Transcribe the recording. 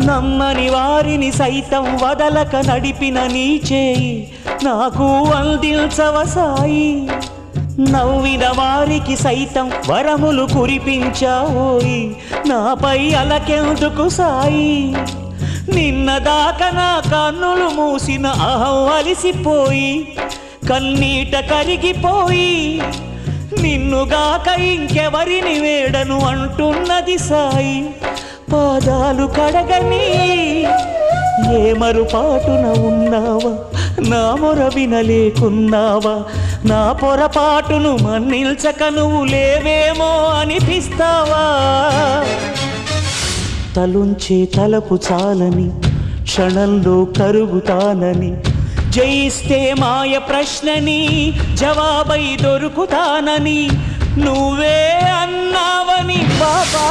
నమ్మని వారిని సైతం వదలక నడిపిన నీ చేయి నాకు అందించవ సాయి. నవ్విన వారికి సైతం వరములు కురిపించావోయి, నాపై అలకెందుకు సాయి. నిన్నదాకా నా కన్నులు మూసిన అహం అలిసిపోయి కన్నీట కరిగిపోయి, నిన్నుగాక ఇంకెవరిని వేడను అంటున్నది సాయి. పాదాలు కడగని ఏ మరుపాటున ఉన్నావా, నా మొర వినలేకున్నావా, నా పొరపాటును మన్నిల్చక నువ్వు లేవేమో అనిపిస్తావా. తలుంచే తలపు చాలని క్షణంలో కరుగుతానని, జయిస్తే మాయ ప్రశ్నని జవాబై దొరుకుతానని నువ్వే అన్నావని బాబా.